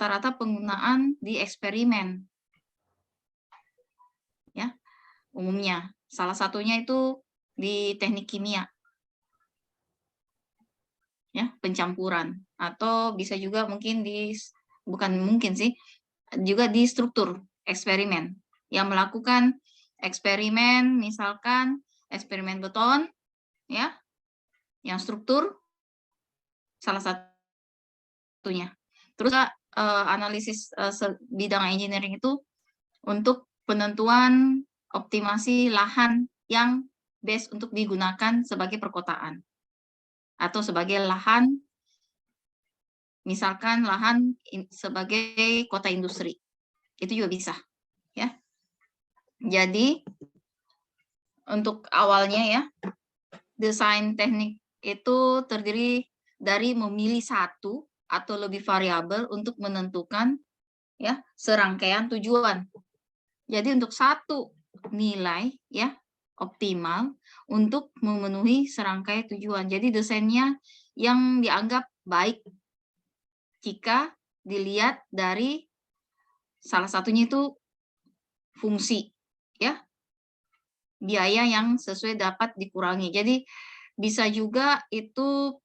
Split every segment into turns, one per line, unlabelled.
rata-rata penggunaan di eksperimen. Ya, umumnya. Salah satunya itu di teknik kimia. Ya, pencampuran. Atau bisa juga mungkin bukan mungkin sih, juga di struktur eksperimen. Yang melakukan eksperimen, misalkan eksperimen beton, ya, yang struktur, salah satunya. Terus analisis bidang engineering itu untuk penentuan optimasi lahan yang best untuk digunakan sebagai perkotaan atau sebagai lahan, misalkan lahan sebagai kota industri, itu juga bisa, ya. Jadi untuk awalnya ya, desain teknik itu terdiri dari memilih satu atau lebih variabel untuk menentukan ya serangkaian tujuan. Jadi untuk satu nilai ya optimal untuk memenuhi serangkaian tujuan. Jadi desainnya yang dianggap baik jika dilihat dari salah satunya itu fungsi ya, biaya yang sesuai dapat dikurangi. Jadi bisa juga itu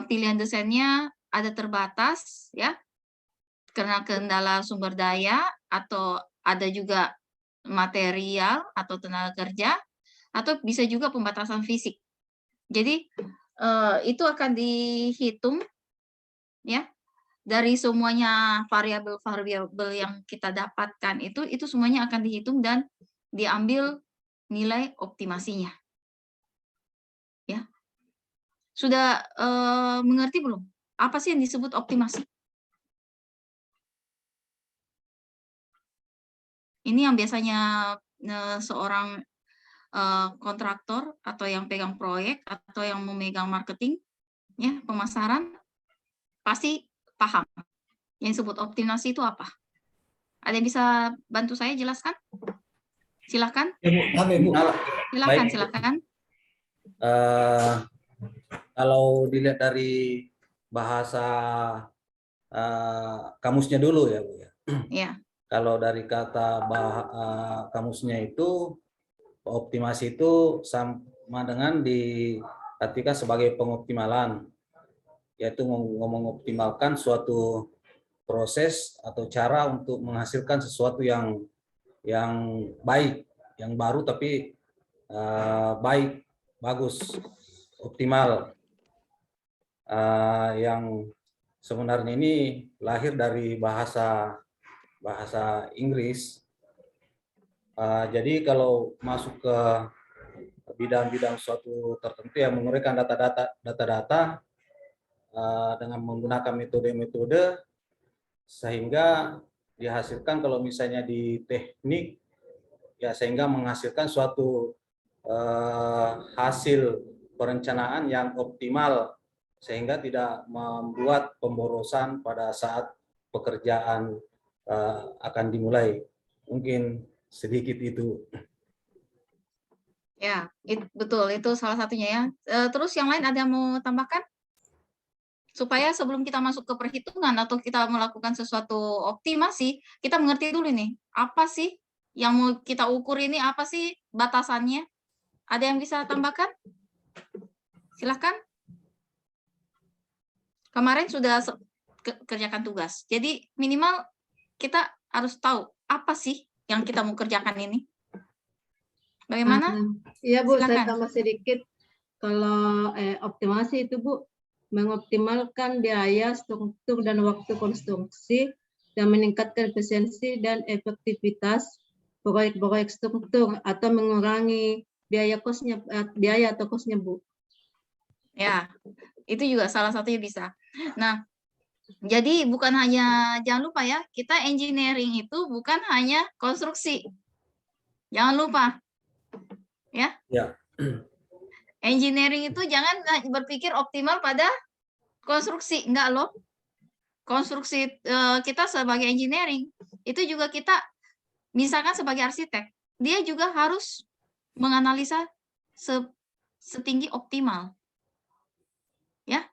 pilihan desainnya ada terbatas ya karena kendala sumber daya atau ada juga material atau tenaga kerja atau bisa juga pembatasan fisik. Jadi itu akan dihitung ya dari semuanya variabel-variabel yang kita dapatkan itu semuanya akan dihitung dan diambil nilai optimasinya. Ya. Sudah mengerti belum? Apa sih yang disebut optimasi? Ini yang biasanya seorang kontraktor atau yang pegang proyek atau yang memegang marketing, ya pemasaran, pasti paham. Yang disebut optimasi itu apa? Ada yang bisa bantu saya jelaskan? Silakan. Silakan, silakan.
Kalau dilihat dari bahasa kamusnya dulu ya, Bu ya.
Ya.
Kalau dari kata kamusnya itu, optimasi itu sama dengan diartikan sebagai pengoptimalan, yaitu mengoptimalkan suatu proses atau cara untuk menghasilkan sesuatu yang baik, yang baru tapi baik, bagus, optimal. Yang sebenarnya ini lahir dari bahasa Inggris. Jadi kalau masuk ke bidang-bidang suatu tertentu yang menguraikan data-data dengan menggunakan metode-metode sehingga dihasilkan, kalau misalnya di teknik ya, sehingga menghasilkan suatu hasil perencanaan yang optimal sehingga tidak membuat pemborosan pada saat pekerjaan akan dimulai. Mungkin sedikit itu.
Ya, betul, itu salah satunya ya. Terus yang lain ada yang mau tambahkan? Supaya sebelum kita masuk ke perhitungan atau kita melakukan sesuatu optimasi, kita mengerti dulu nih, apa sih yang mau kita ukur ini, apa sih batasannya? Ada yang bisa tambahkan? Silahkan. Kemarin sudah kerjakan tugas, jadi minimal kita harus tahu apa sih yang kita mau kerjakan ini. Bagaimana?
Iya Bu,
Silakan.
saya tambah sedikit. Kalau optimasi itu Bu, mengoptimalkan biaya, struktur, dan waktu konstruksi dan meningkatkan efisiensi dan efektivitas proyek-proyek struktur atau mengurangi biaya atau kosnya Bu.
Ya, itu juga salah satunya bisa. Nah, jadi bukan hanya, jangan lupa ya, kita engineering itu bukan hanya konstruksi. Jangan lupa. Ya.
Ya.
Engineering itu jangan berpikir optimal pada konstruksi, enggak loh. Konstruksi kita sebagai engineering itu juga kita misalkan sebagai arsitek, dia juga harus menganalisa setinggi optimal. Ya.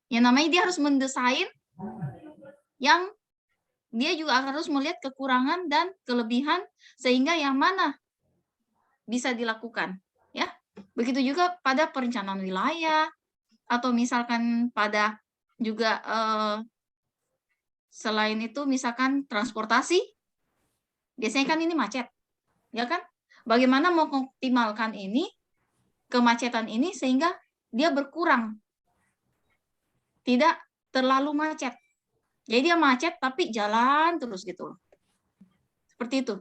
Yang namanya dia harus mendesain yang dia juga harus melihat kekurangan dan kelebihan sehingga yang mana bisa dilakukan, ya. Begitu juga pada perencanaan wilayah atau misalkan pada juga selain itu misalkan transportasi, biasanya kan ini macet, ya kan? Bagaimana mengoptimalkan ini kemacetan ini sehingga dia berkurang, tidak terlalu macet. Jadi dia macet tapi jalan terus gitu loh. Seperti itu.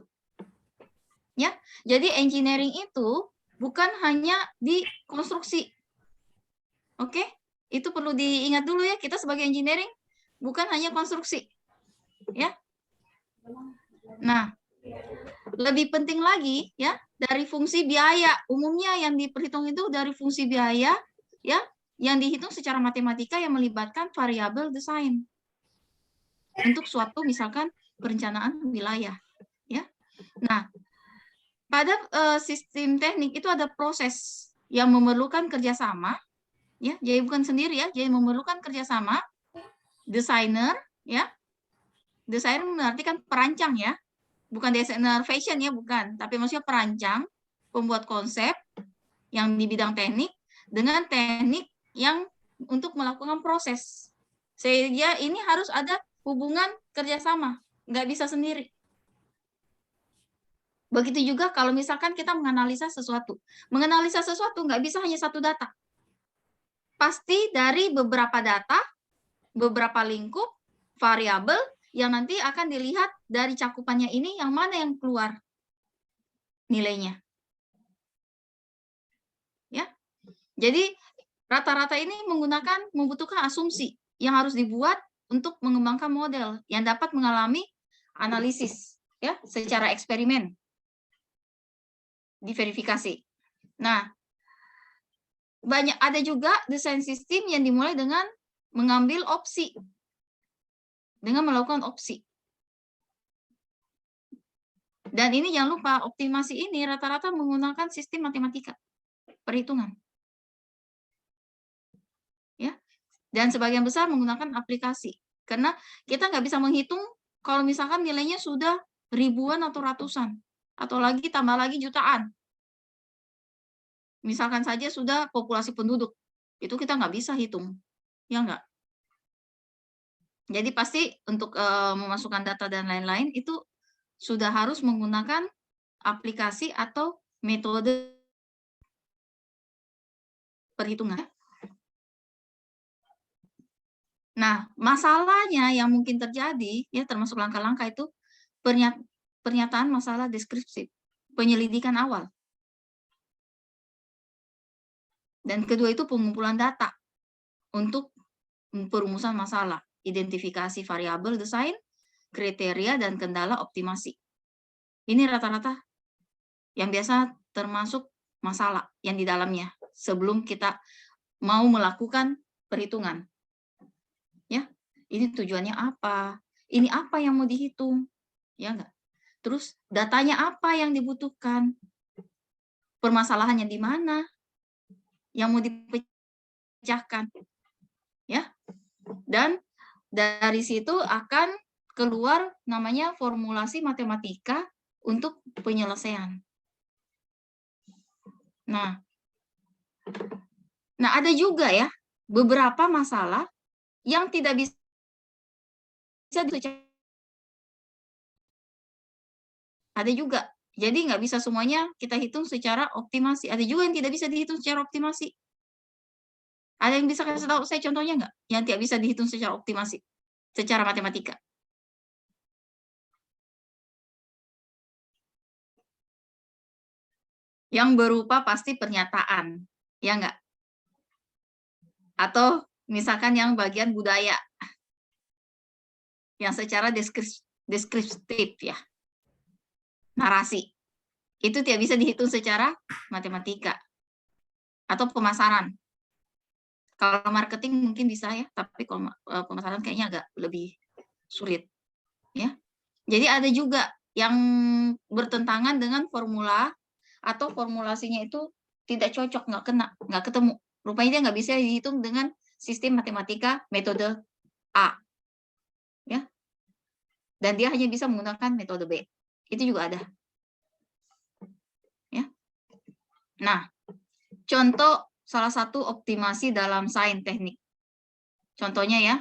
Ya. Jadi engineering itu bukan hanya di konstruksi. Oke? Itu perlu diingat dulu ya, kita sebagai engineering bukan hanya konstruksi. Ya. Nah, lebih penting lagi ya dari fungsi biaya. Umumnya yang diperhitung itu dari fungsi biaya ya, yang dihitung secara matematika yang melibatkan variabel desain. Untuk suatu misalkan perencanaan wilayah ya. Nah, pada sistem teknik itu ada proses yang memerlukan kerjasama ya, jadi bukan sendiri ya, jadi memerlukan kerjasama desainer ya. Desainer berarti kan perancang ya, bukan desainer fashion ya, bukan, tapi maksudnya perancang, pembuat konsep yang di bidang teknik dengan teknik yang untuk melakukan proses. Sehingga ini harus ada hubungan kerjasama, nggak bisa sendiri. Begitu juga kalau misalkan kita menganalisa sesuatu. Menganalisa sesuatu nggak bisa hanya satu data. Pasti dari beberapa data, beberapa lingkup, variabel, yang nanti akan dilihat dari cakupannya ini yang mana yang keluar nilainya. Ya. Jadi rata-rata ini membutuhkan asumsi yang harus dibuat untuk mengembangkan model yang dapat mengalami analisis ya secara eksperimen, diverifikasi. Nah, ada juga desain sistem yang dimulai dengan mengambil opsi, dengan melakukan opsi. Dan ini jangan lupa, optimasi ini rata-rata menggunakan sistem matematika, perhitungan. Ya. Dan sebagian besar menggunakan aplikasi. Karena kita nggak bisa menghitung kalau misalkan nilainya sudah ribuan atau ratusan. Atau lagi tambah lagi jutaan. Misalkan saja sudah populasi penduduk. Itu kita nggak bisa hitung. Ya nggak? Jadi pasti untuk memasukkan data dan lain-lain itu sudah harus menggunakan aplikasi atau metode perhitungan. Nah, masalahnya yang mungkin terjadi, ya termasuk langkah-langkah itu, pernyataan masalah deskripsi, penyelidikan awal. Dan kedua itu pengumpulan data untuk perumusan masalah, identifikasi variabel desain, kriteria, dan kendala optimasi. Ini rata-rata yang biasa termasuk masalah yang di dalamnya sebelum kita mau melakukan perhitungan. Ya, ini tujuannya apa? Ini apa yang mau dihitung? Ya enggak? Terus datanya apa yang dibutuhkan? Permasalahannya di mana? Yang mau dipecahkan? Ya. Dan dari situ akan keluar namanya formulasi matematika untuk penyelesaian. Nah, ada juga ya beberapa masalah yang tidak bisa ada juga. Jadi nggak bisa semuanya kita hitung secara optimasi. Ada juga yang tidak bisa dihitung secara optimasi. Ada yang bisa kasih tahu saya contohnya nggak? Yang tidak bisa dihitung secara optimasi, secara matematika. Yang berupa pasti pernyataan, ya nggak? Atau misalkan yang bagian budaya, yang secara deskriptif ya, narasi. Itu tidak bisa dihitung secara matematika. Atau pemasaran. Kalau marketing mungkin bisa ya, tapi kalau pemasaran kayaknya agak lebih sulit. Ya. Jadi ada juga yang bertentangan dengan formula atau formulasinya itu tidak cocok, nggak ketemu. Rupanya dia nggak bisa dihitung dengan sistem matematika metode A. ya. Dan dia hanya bisa menggunakan metode B. Itu juga ada. Ya. Nah, contoh salah satu optimasi dalam sains teknik. Contohnya ya,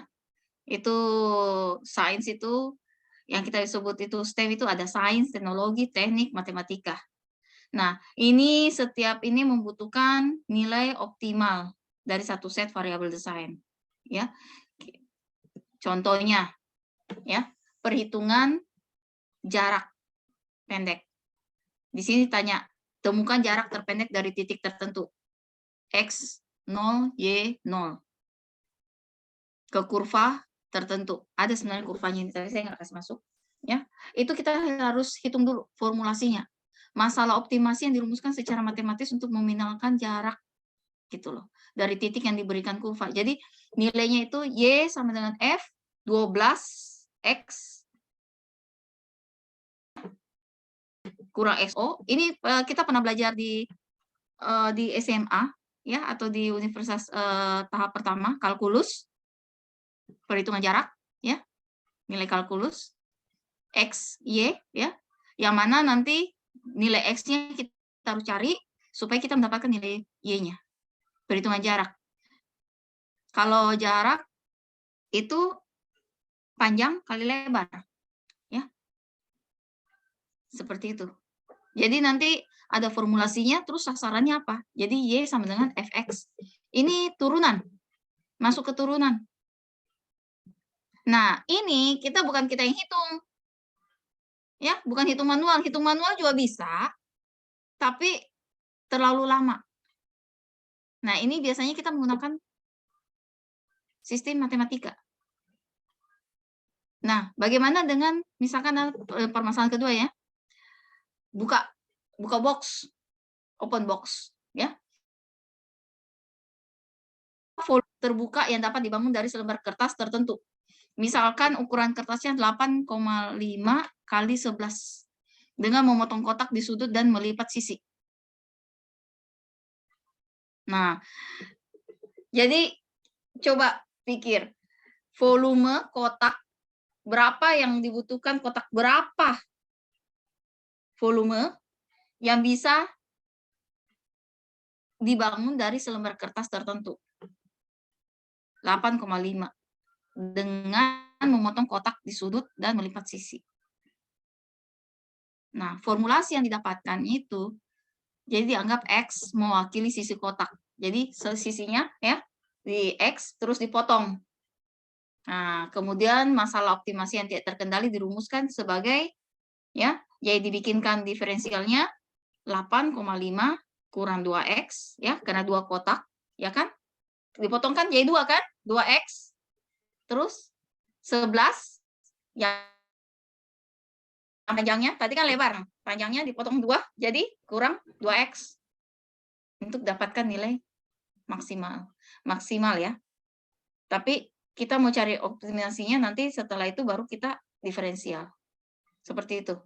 itu sains itu yang kita sebut itu STEM itu ada sains, teknologi, teknik, matematika. Nah, ini setiap ini membutuhkan nilai optimal dari satu set variabel desain. Ya, contohnya, ya, perhitungan jarak pendek. Di sini tanya, temukan jarak terpendek dari titik tertentu. X 0, Y 0. Ke kurva tertentu. Ada sebenarnya kurvanya ini, tapi saya nggak kasih masuk. Ya, itu kita harus hitung dulu formulasinya. Masalah optimasi yang dirumuskan secara matematis untuk meminimalkan jarak gitu loh dari titik yang diberikan kurva. Jadi nilainya itu Y sama dengan F 12X kurang XO. Ini kita pernah belajar di SMA ya, atau di universitas tahap pertama kalkulus, perhitungan jarak ya, nilai kalkulus X Y ya, yang mana nanti nilai X-nya kita harus cari supaya kita mendapatkan nilai Y-nya, perhitungan jarak. Kalau jarak itu panjang kali lebar ya, seperti itu. Jadi nanti ada formulasinya, terus sasarannya apa? Jadi Y sama dengan Fx. Ini turunan, masuk ke turunan. Nah, ini kita yang hitung. Ya, bukan hitung manual. Hitung manual juga bisa, tapi terlalu lama. Nah, ini biasanya kita menggunakan sistem matematika. Nah, bagaimana dengan misalkan permasalahan kedua ya? Buka box, open box, ya. Volume terbuka yang dapat dibangun dari selembar kertas tertentu. Misalkan ukuran kertasnya 8,5 kali 11 dengan memotong kotak di sudut dan melipat sisi. Nah, jadi coba pikir, volume kotak berapa yang dibutuhkan, kotak berapa volume yang bisa dibangun dari selembar kertas tertentu. 8,5 dengan memotong kotak di sudut dan melipat sisi. Nah, formulasi yang didapatkan itu jadi dianggap X mewakili sisi kotak. Jadi sisinya ya di X terus dipotong. Nah, kemudian masalah optimasi yang tidak terkendali dirumuskan sebagai ya, jadi dibikinkan diferensialnya 8,5 kurang 2X ya, karena 2 kotak ya kan? Dipotongkan jadi 2 kan? 2X. Terus 11 yang panjangnya tadi kan lebar, panjangnya dipotong 2 jadi kurang 2X untuk dapatkan nilai maksimal ya. Tapi kita mau cari optimasinya nanti setelah itu baru kita diferensial. Seperti itu.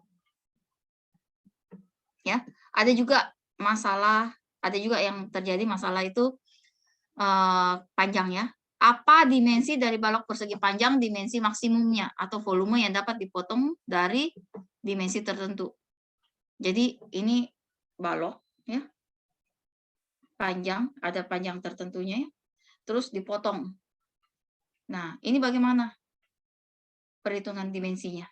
Ya, ada juga yang terjadi masalah itu panjang ya. Apa dimensi dari balok persegi panjang, dimensi maksimumnya atau volume yang dapat dipotong dari dimensi tertentu. Jadi ini balok ya, panjang, ada panjang tertentunya ya, terus dipotong. Nah, ini bagaimana perhitungan dimensinya?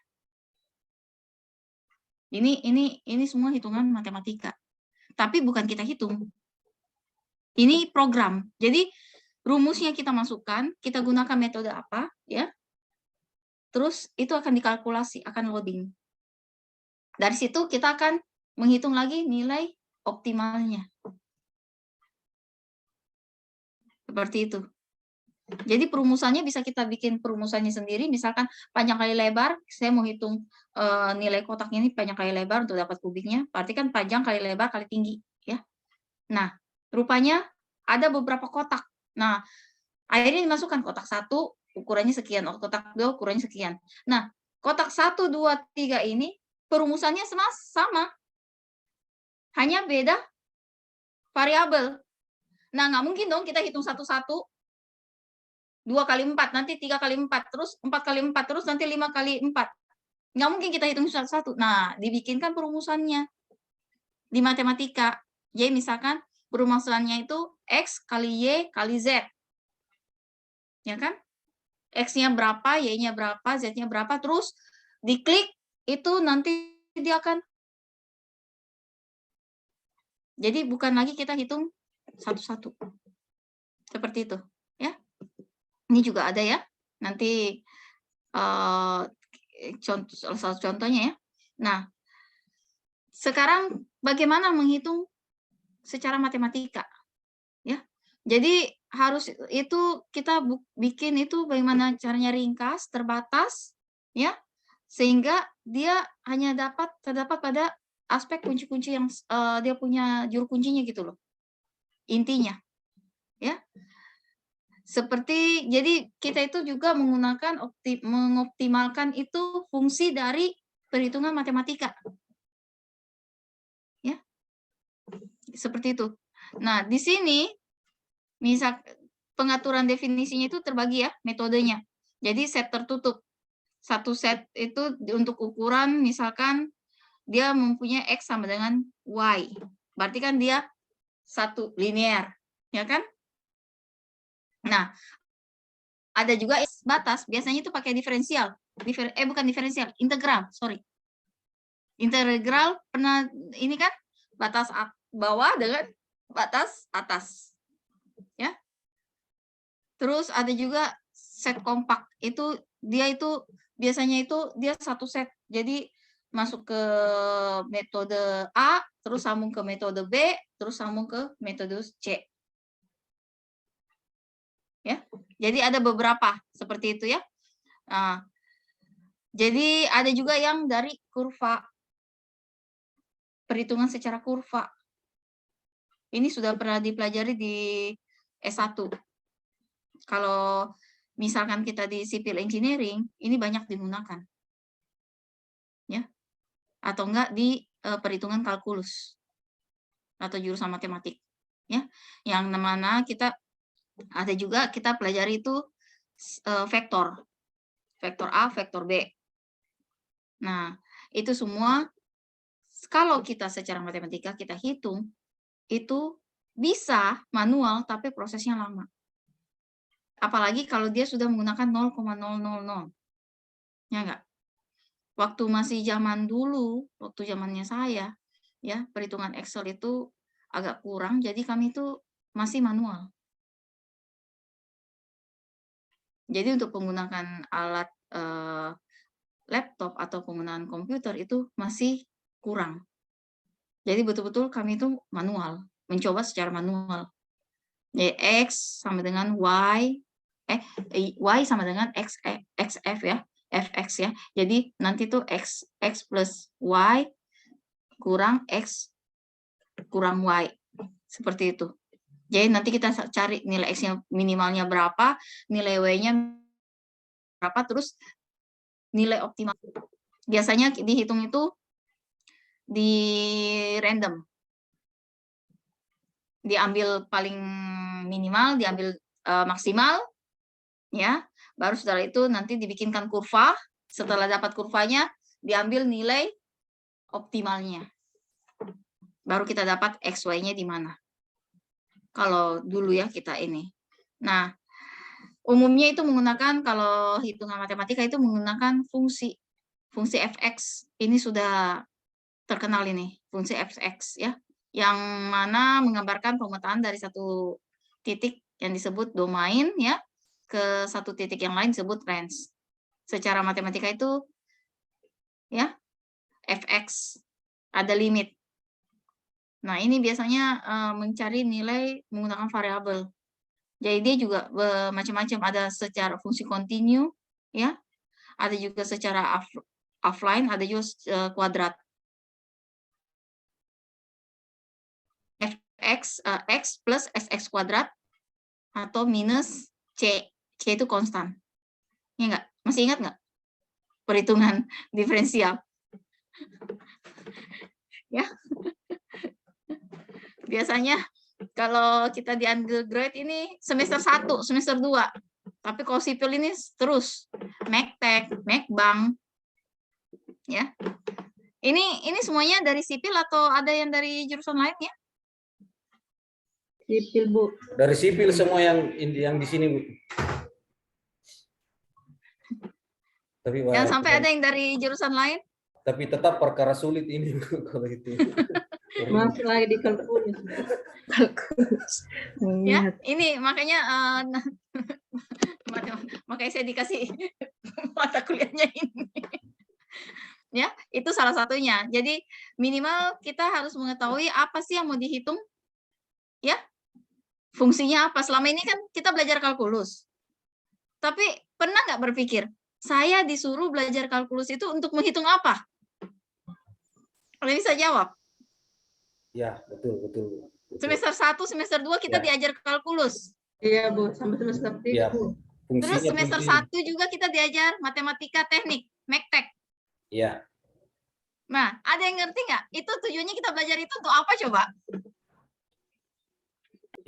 Ini semua hitungan matematika, tapi bukan kita hitung. Ini program. Jadi rumusnya kita masukkan, kita gunakan metode apa ya? Terus itu akan dikalkulasi, akan loading. Dari situ kita akan menghitung lagi nilai optimalnya. Seperti itu. Jadi perumusannya bisa kita bikin perumusannya sendiri, misalkan panjang kali lebar, saya mau hitung nilai kotaknya ini panjang kali lebar untuk dapat kubiknya, berarti kan panjang kali lebar kali tinggi ya. Nah, rupanya ada beberapa kotak. Nah, akhirnya dimasukkan kotak 1 ukurannya sekian, kotak 2 ukurannya sekian. Nah, kotak 1, 2, 3 ini perumusannya sama. Hanya beda variabel. Nah, nggak mungkin dong kita hitung satu-satu. 2 kali 4, nanti 3 kali 4, terus 4 kali 4, terus nanti 5 kali 4. Nggak mungkin kita hitung satu-satu. Nah, dibikinkan perumusannya di matematika. Jadi misalkan perumusannya itu X kali Y kali Z. Ya kan? X-nya berapa, Y-nya berapa, Z-nya berapa, terus diklik, itu nanti dia akan. Jadi bukan lagi kita hitung satu-satu. Seperti itu. Ya. Ini juga ada ya. Nanti salah satu contohnya ya. Nah, sekarang bagaimana menghitung secara matematika? Ya. Jadi harus itu kita bikin itu bagaimana caranya ringkas, terbatas, ya, sehingga dia hanya terdapat pada aspek kunci-kunci yang dia punya juru kuncinya gitu loh. Intinya, ya. Seperti jadi kita itu juga menggunakan mengoptimalkan itu fungsi dari perhitungan matematika. Ya. Seperti itu. Nah, di sini misal pengaturan definisinya itu terbagi ya metodenya. Jadi set tertutup. Satu set itu untuk ukuran misalkan dia mempunyai X sama dengan Y. Berarti kan dia satu linear, ya kan? Nah, ada juga batas, biasanya itu pakai diferensial. Bukan diferensial, integral, sorry. Integral pernah ini kan batas bawah dengan batas atas. Ya. Terus ada juga set kompak. Itu dia itu biasanya itu dia satu set. Jadi masuk ke metode A, terus sambung ke metode B, terus sambung ke metode C. Ya. Jadi ada beberapa seperti itu ya. Nah, jadi ada juga yang dari kurva. Perhitungan secara kurva. Ini sudah pernah dipelajari di S1. Kalau misalkan kita di civil engineering, ini banyak digunakan. Ya. Atau enggak di perhitungan kalkulus atau jurusan matematik. Ya. Yang mana kita ada juga kita pelajari itu vektor. Vektor A, vektor B. Nah, itu semua kalau kita secara matematika kita hitung, itu bisa manual tapi prosesnya lama. Apalagi kalau dia sudah menggunakan 0,000. Ya enggak? Waktu masih zaman dulu, waktu zamannya saya, ya, perhitungan Excel itu agak kurang, jadi kami itu masih manual. Jadi untuk menggunakan alat laptop atau penggunaan komputer itu masih kurang. Jadi betul-betul kami itu manual, mencoba secara manual. Jadi X sama dengan Y, Y sama dengan XF ya, FX ya. Jadi nanti tuh X plus Y kurang X kurang Y. Seperti itu. Jadi nanti kita cari nilai X-nya minimalnya berapa, nilai Y-nya berapa, terus nilai optimal. Biasanya dihitung itu di random. Diambil paling minimal, diambil maksimal, ya. Baru setelah itu nanti dibikinkan kurva. Setelah dapat kurvanya, diambil nilai optimalnya. Baru kita dapat XY-nya di mana. Kalau dulu ya kita ini. Nah, umumnya itu menggunakan, kalau hitungan matematika itu menggunakan fungsi fx. Ini sudah terkenal ini, fungsi fx ya, yang mana menggambarkan pemetaan dari satu titik yang disebut domain ya ke satu titik yang lain disebut range. Secara matematika itu ya fx ada limit. Nah, ini biasanya mencari nilai menggunakan variabel. Jadi dia juga macam-macam, ada secara fungsi kontinu ya. Ada juga secara offline, ada juga kuadrat. Fx x plus sx kuadrat atau minus c. C itu konstan. Ini enggak? Masih ingat enggak? Perhitungan diferensial. Ya. Biasanya kalau kita di undergrad ini semester 1, semester 2. Tapi kalau sipil ini terus Mektek, Mekbang, ya. Ini semuanya dari sipil atau ada yang dari jurusan lain ya?
Sipil, Bu.
Dari sipil semua yang di sini, Bu. Tapi
Jangan sampai ada yang dari jurusan lain.
tapi tetap perkara sulit ini kalau itu.
Masuk lagi di kalkulus.
Ya, ini makanya makanya saya dikasih mata kuliahnya ini. Ya, itu salah satunya. Jadi minimal kita harus mengetahui apa sih yang mau dihitung. Ya. Fungsinya apa? Selama ini kan kita belajar kalkulus. Tapi pernah nggak berpikir, saya disuruh belajar kalkulus itu untuk menghitung apa? Kalian bisa jawab.
Ya, betul.
Semester 1, semester 2 kita diajar kalkulus.
Iya, Bu, sampai semester 3,
Ya.
Bu.
Terus semester 1 juga kita diajar matematika teknik, Mektek.
Iya.
Nah, ada yang ngerti nggak? Itu tujuannya kita belajar itu untuk apa coba?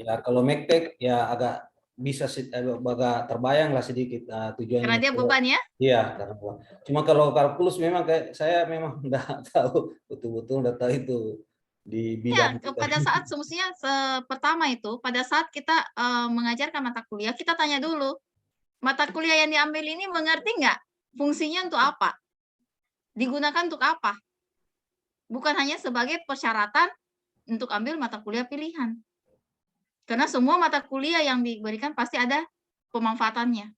Ya, kalau Mektek ya agak bisa agak terbayang lah sedikit tujuannya.
Karena dia beban ya?
Iya, karena beban. Cuma kalau kalkulus memang kayak saya memang enggak tahu betul-betul data itu di bidang.
Ya, pada saat semestinya pertama itu, pada saat kita mengajarkan mata kuliah, kita tanya dulu, mata kuliah yang diambil ini mengerti nggak? Fungsinya untuk apa? Digunakan untuk apa? Bukan hanya sebagai persyaratan untuk ambil mata kuliah pilihan. Karena semua mata kuliah yang diberikan pasti ada pemanfaatannya.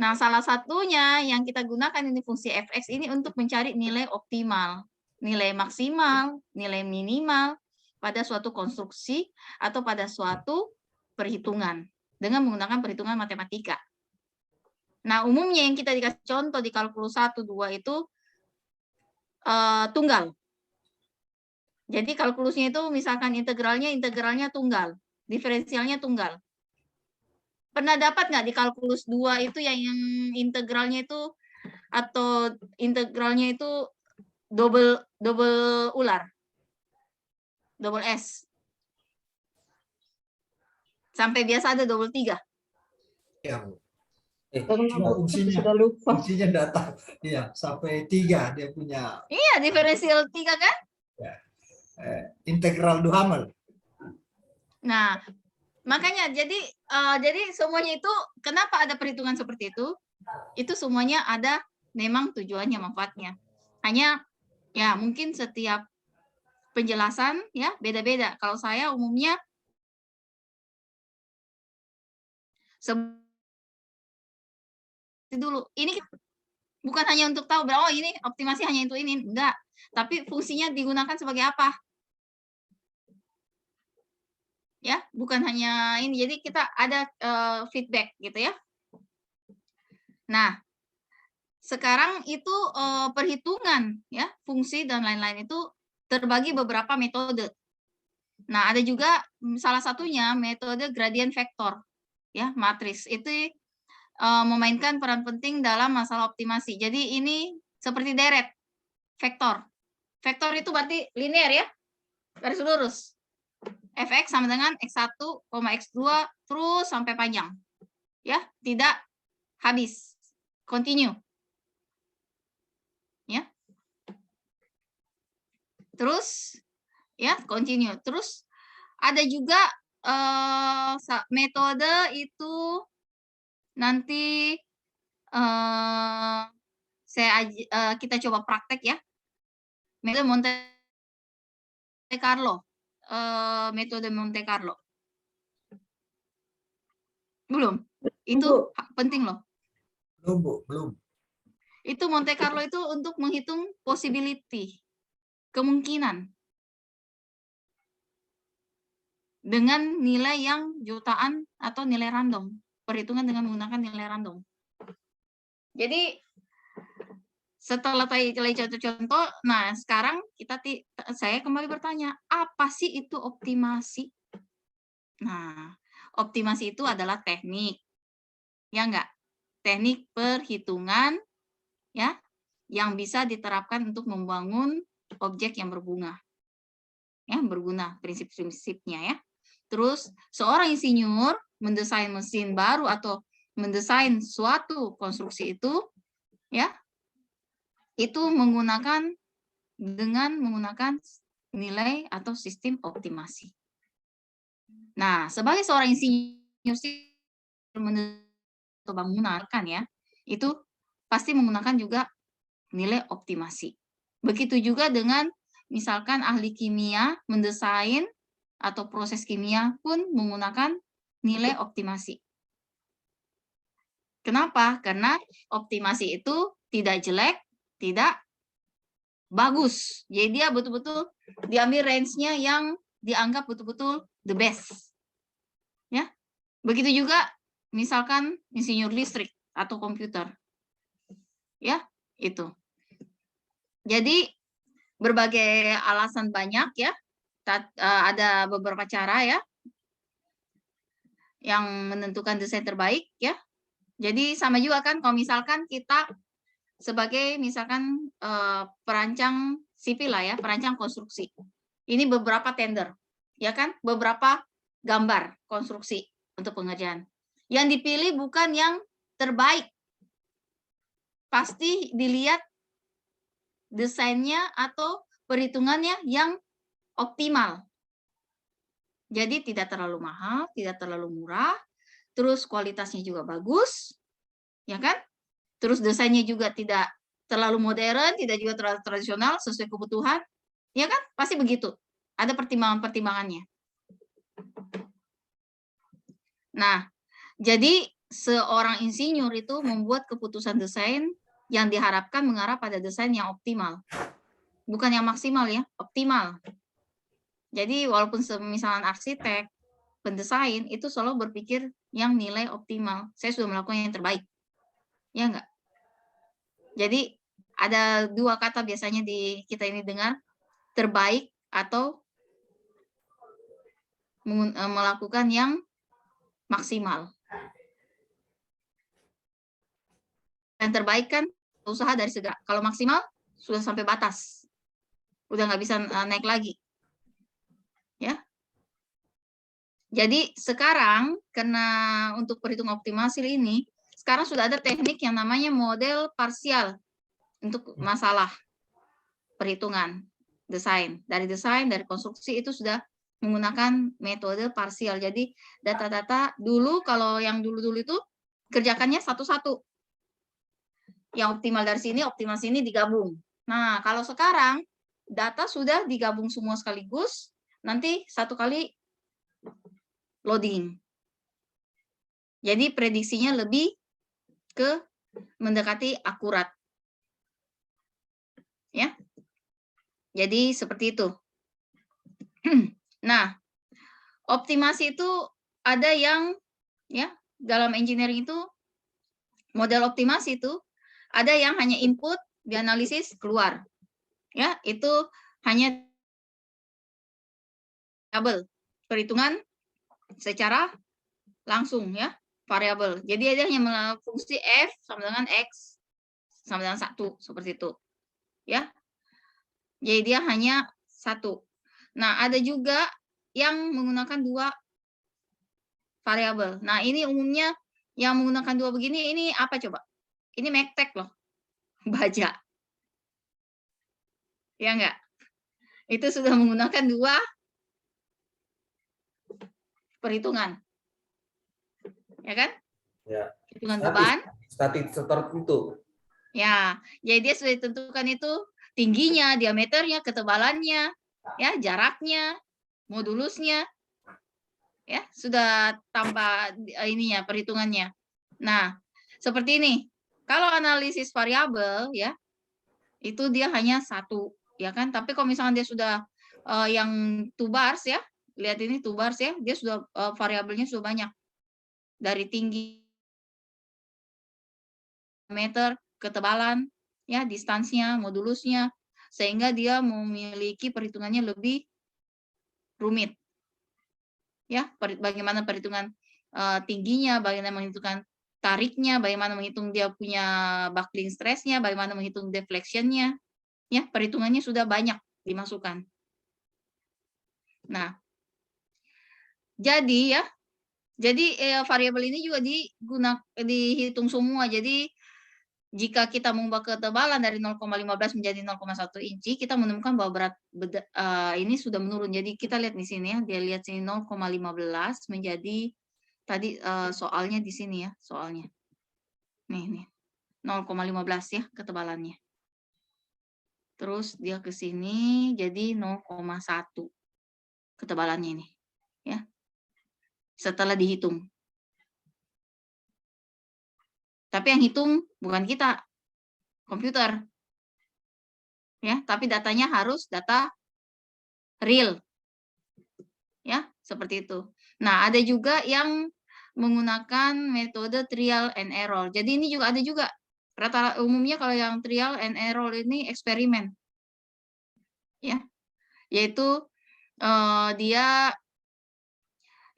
Nah, salah satunya yang kita gunakan ini fungsi fx ini untuk mencari nilai optimal, nilai maksimal, nilai minimal pada suatu konstruksi atau pada suatu perhitungan dengan menggunakan perhitungan matematika. Nah, umumnya yang kita dikasih contoh di kalkulus 1, 2 itu tunggal. Jadi kalkulusnya itu misalkan integralnya tunggal, diferensialnya tunggal. Pernah dapat nggak di kalkulus 2 itu yang integralnya itu atau integralnya itu double ular, double S. Sampai biasa ada double 3.
Ya, Bu.
Cuma
fungsinya
sudah lupa.
fungsinya data. Iya, sampai 3 dia punya.
Iya, diferensial 3 kan?
Ya. Integral Duhamel.
Nah, makanya jadi semuanya itu kenapa ada perhitungan seperti itu? Itu semuanya ada memang tujuannya, manfaatnya. Hanya ya mungkin setiap penjelasan ya beda-beda. Kalau saya umumnya dulu ini bukan hanya untuk tahu bahwa ini optimasi hanya untuk ini, enggak. Tapi fungsinya digunakan sebagai apa? Ya, bukan hanya ini. Jadi kita ada feedback gitu ya. Nah, sekarang itu perhitungan ya, fungsi dan lain-lain itu terbagi beberapa metode. Nah, ada juga salah satunya metode gradient vector ya, matris. Itu memainkan peran penting dalam masalah optimasi. Jadi ini seperti deret vektor. Vektor itu berarti linear ya, garis lurus. Fx sama dengan x1, x2 terus sampai panjang. Ya, tidak habis. Continue. Ya. Terus ya, continue. Terus ada juga metode itu nanti kita coba praktek ya. Metode Monte Carlo. Metode Monte Carlo. Belum? Itu penting loh.
Belum, Bu, belum.
Itu Monte Carlo itu untuk menghitung possibility, kemungkinan. Dengan nilai yang jutaan atau nilai random. Perhitungan dengan menggunakan nilai random. Jadi setelah contoh-contoh, nah sekarang saya kembali bertanya, apa sih itu optimasi? Nah, optimasi itu adalah teknik, ya enggak? Teknik perhitungan, ya, yang bisa diterapkan untuk membangun objek yang berguna, ya, berguna prinsip-prinsipnya ya. Terus seorang insinyur mendesain mesin baru atau mendesain suatu konstruksi itu, ya, itu menggunakan nilai atau sistem optimasi. Nah, sebagai seorang insinyur atau bangunan kan ya, itu pasti menggunakan juga nilai optimasi. Begitu juga dengan misalkan ahli kimia mendesain atau proses kimia pun menggunakan nilai optimasi. Kenapa? Karena optimasi itu tidak jelek, tidak bagus. Jadi dia betul-betul diambil range-nya yang dianggap betul-betul the best. Ya. Begitu juga misalkan insinyur listrik atau komputer. Ya, itu. Jadi berbagai alasan banyak ya. Ada beberapa cara ya yang menentukan desain terbaik ya. Jadi sama juga kan kalau misalkan kita sebagai misalkan perancang sipil lah ya, perancang konstruksi. Ini beberapa tender, ya kan? Beberapa gambar konstruksi untuk pengerjaan. Yang dipilih bukan yang terbaik. Pasti dilihat desainnya atau perhitungannya yang optimal. Jadi tidak terlalu mahal, tidak terlalu murah, terus kualitasnya juga bagus, ya kan? Terus desainnya juga tidak terlalu modern, tidak juga terlalu tradisional, sesuai kebutuhan. Ya kan? Pasti begitu. Ada pertimbangan-pertimbangannya. Nah, jadi seorang insinyur itu membuat keputusan desain yang diharapkan mengarah pada desain yang optimal. Bukan yang maksimal ya, optimal. Jadi walaupun misalnya arsitek, pendesain, itu selalu berpikir yang nilai optimal. Saya sudah melakukan yang terbaik. Ya enggak? Jadi ada dua kata biasanya kita ini dengar, terbaik atau melakukan yang maksimal. Yang terbaik kan usaha dari segala. Kalau maksimal sudah sampai batas, udah nggak bisa naik lagi, ya. Jadi sekarang karena untuk perhitungan optimasi ini, sekarang sudah ada teknik yang namanya model parsial untuk masalah perhitungan desain. Dari konstruksi itu sudah menggunakan metode parsial. Jadi data-data dulu, kalau yang dulu-dulu itu kerjakannya satu-satu. Yang optimal dari sini, optimal sini digabung. Nah, kalau sekarang data sudah digabung semua sekaligus, nanti satu kali loading. Jadi prediksinya lebih ke mendekati akurat. Ya. Jadi seperti itu. Nah, optimasi itu ada yang ya dalam engineering itu model optimasi itu ada yang hanya input, dianalisis, keluar. Ya, itu hanya variabel, perhitungan secara langsung ya, variabel. Jadi ada hanya fungsi F sama dengan X sama dengan 1 seperti itu. Ya. Jadi dia hanya 1. Nah, ada juga yang menggunakan 2 variabel. Nah, ini umumnya yang menggunakan 2 begini, ini apa coba? Ini Megtech loh, baja. Ya enggak? Itu sudah menggunakan 2 perhitungan. Ya kan?
Ya.
Hitungan beban.
Statik tertentu.
Ya, jadi dia sudah ditentukan itu tingginya, diameternya, ketebalannya, ya, jaraknya, modulusnya. Ya, sudah tambah ininya perhitungannya. Nah, seperti ini. Kalau analisis variabel ya, itu dia hanya 1, ya kan? Tapi kalau misalnya dia sudah yang 2 bars ya, lihat ini 2 bars ya, dia sudah variabelnya sudah banyak. Dari tinggi, meter, ketebalan, ya, distansinya, modulusnya, sehingga dia memiliki perhitungannya lebih rumit. Ya, bagaimana perhitungan tingginya, bagaimana menentukan tariknya, bagaimana menghitung dia punya buckling stress-nya, bagaimana menghitung deflection-nya. Ya, perhitungannya sudah banyak dimasukkan. Nah, jadi ya, Jadi variabel ini juga dihitung semua. Jadi jika kita mengubah ketebalan dari 0,15 menjadi 0,1 inci, kita menemukan bahwa ini sudah menurun. Jadi kita lihat di sini ya, dia lihat sini 0,15 menjadi tadi soalnya di sini ya, soalnya. Nih 0,15 ya ketebalannya. Terus dia ke sini jadi 0,1 ketebalannya ini ya. Setelah dihitung. Tapi yang hitung bukan kita, komputer. Ya, tapi datanya harus data real. Ya, seperti itu. Nah, ada juga yang menggunakan metode trial and error. Jadi ini juga ada juga. Rata umumnya kalau yang trial and error ini eksperimen. Ya. Yaitu dia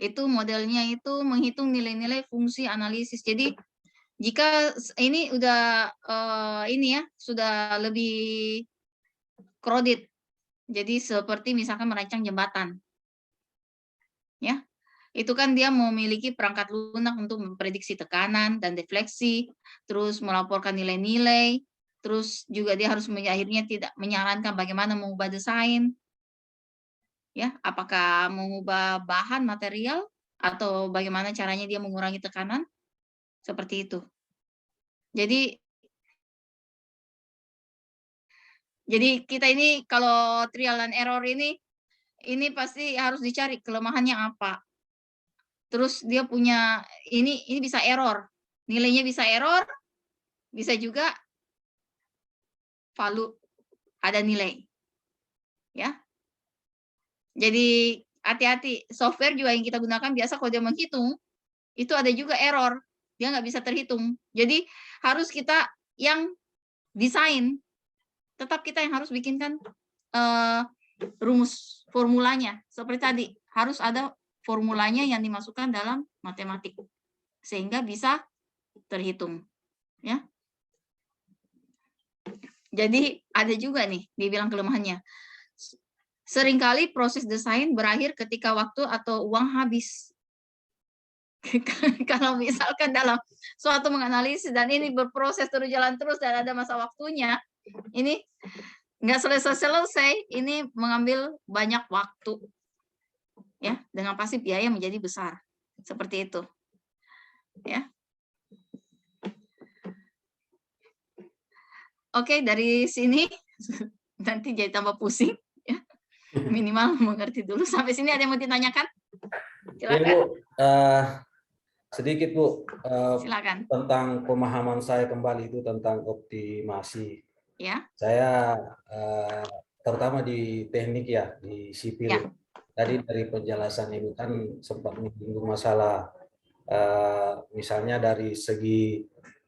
itu modelnya itu menghitung nilai-nilai fungsi analisis. Jadi jika ini udah ini ya sudah lebih crowded, jadi seperti misalkan merancang jembatan, ya itu kan dia memiliki perangkat lunak untuk memprediksi tekanan dan defleksi, terus melaporkan nilai-nilai, terus juga dia harus akhirnya tidak menyarankan bagaimana mengubah desain, ya apakah mengubah bahan material atau bagaimana caranya dia mengurangi tekanan. Seperti itu. Jadi kita ini kalau trial and error ini pasti harus dicari kelemahannya apa. Terus dia punya ini bisa error. Nilainya bisa error, bisa juga value ada nilai. Ya. Jadi hati-hati, software juga yang kita gunakan biasa kalau dia menghitung itu ada juga error. Dia nggak bisa terhitung. Jadi harus kita yang desain, tetap kita yang harus bikinkan rumus formulanya. Seperti tadi, harus ada formulanya yang dimasukkan dalam matematik. Sehingga bisa terhitung. Ya. Jadi ada juga nih, dibilang kelemahannya. Seringkali proses desain berakhir ketika waktu atau uang habis. Kalau misalkan dalam suatu menganalisis dan ini berproses terus jalan terus dan ada masa waktunya, ini nggak selesai-selesai, ini mengambil banyak waktu, ya dengan pasti biaya menjadi besar, seperti itu, ya. Oke, dari sini nanti jadi tambah pusing, ya. Minimal mengerti dulu. Sampai sini ada yang mau ditanyakan? Silakan.
Ya, Bu. Sedikit Bu,
Silakan.
tentang pemahaman saya kembali itu tentang optimasi.
Ya.
Saya terutama di teknik ya, di sipil.
Ya.
Tadi dari penjelasan Ibu kan sempat menyinggung masalah misalnya dari segi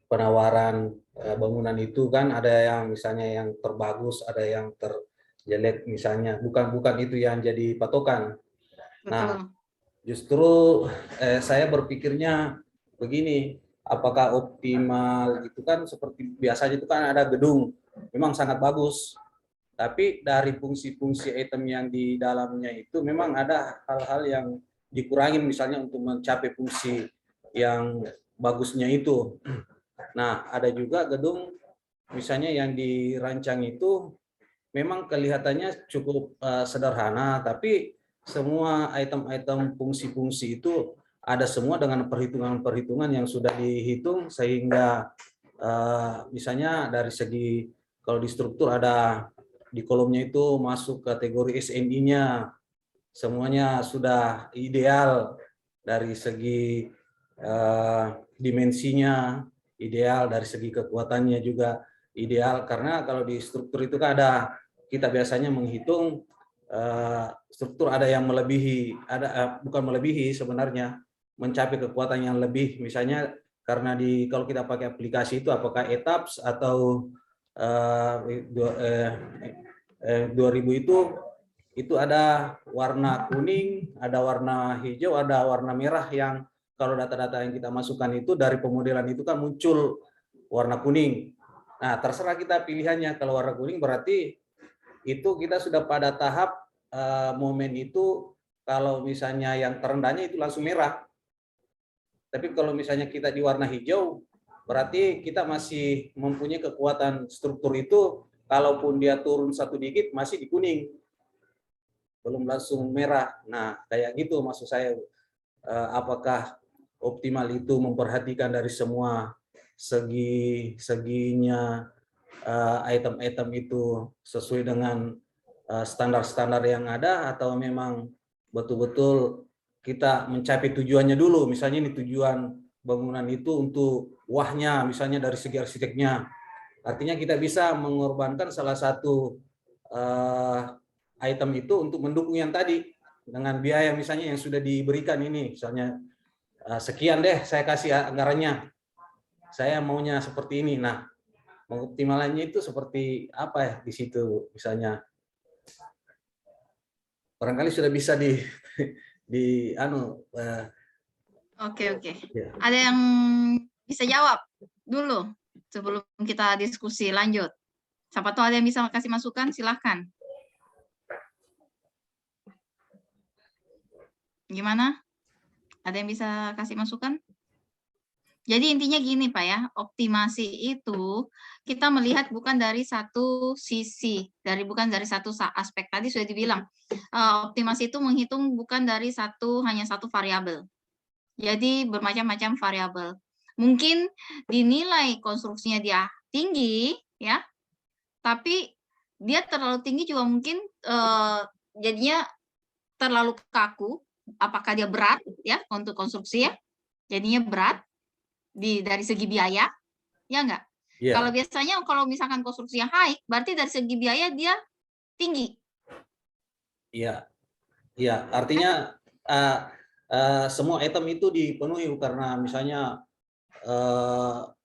penawaran bangunan itu kan ada yang misalnya yang terbagus, ada yang terjelek misalnya. Bukan itu yang jadi patokan.
Betul.
Nah, justru saya berpikirnya begini, apakah optimal itu kan seperti biasanya itu kan ada gedung, memang sangat bagus, tapi dari fungsi-fungsi item yang di dalamnya itu memang ada hal-hal yang dikurangin misalnya untuk mencapai fungsi yang bagusnya itu. Nah, ada juga gedung misalnya yang dirancang itu memang kelihatannya cukup sederhana, tapi semua item-item fungsi-fungsi itu ada semua dengan perhitungan-perhitungan yang sudah dihitung sehingga misalnya dari segi kalau di struktur ada di kolomnya itu masuk kategori SNI-nya semuanya sudah ideal dari segi dimensinya ideal, dari segi kekuatannya juga ideal, karena kalau di struktur itu kan ada kita biasanya menghitung struktur ada yang melebihi, ada bukan melebihi sebenarnya, mencapai kekuatan yang lebih, misalnya karena kalau kita pakai aplikasi itu apakah etaps atau 2000 itu ada warna kuning, ada warna hijau, ada warna merah yang kalau data-data yang kita masukkan itu dari pemodelan itu kan muncul warna kuning. Nah, terserah kita pilihannya. Kalau warna kuning berarti itu kita sudah pada tahap momen itu kalau misalnya yang terendahnya itu langsung merah. Tapi kalau misalnya kita di warna hijau, berarti kita masih mempunyai kekuatan struktur itu, kalaupun dia turun satu dikit masih di kuning, belum langsung merah. Nah, kayak gitu maksud saya. Apakah optimal itu memperhatikan dari semua seginya item-item itu sesuai dengan standar-standar yang ada, atau memang betul-betul kita mencapai tujuannya dulu. Misalnya ini tujuan bangunan itu untuk wahnya, misalnya dari segi arsiteknya. Artinya kita bisa mengorbankan salah satu item itu untuk mendukung yang tadi dengan biaya misalnya yang sudah diberikan ini. Misalnya sekian deh saya kasih anggarannya, saya maunya seperti ini. Nah, mengoptimalannya itu seperti apa ya di situ misalnya, barangkali sudah bisa di
Oke.
ya.
Ada yang bisa jawab dulu sebelum kita diskusi lanjut? Siapa tahu ada yang bisa kasih masukan, silahkan. Gimana? Ada yang bisa kasih masukan? Jadi intinya gini Pak ya, optimasi itu kita melihat bukan dari satu sisi, bukan dari satu aspek. Tadi sudah dibilang, optimasi itu menghitung bukan dari hanya satu variabel. Jadi bermacam-macam variabel. Mungkin dinilai konstruksinya dia tinggi, ya, tapi dia terlalu tinggi juga mungkin jadinya terlalu kaku. Apakah dia berat ya untuk konstruksi ya? Jadinya berat dari segi biaya, ya enggak?
Yeah.
Kalau biasanya kalau misalkan konstruksinya high, berarti dari segi biaya dia tinggi.
Iya, iya. Artinya semua item itu dipenuhi karena misalnya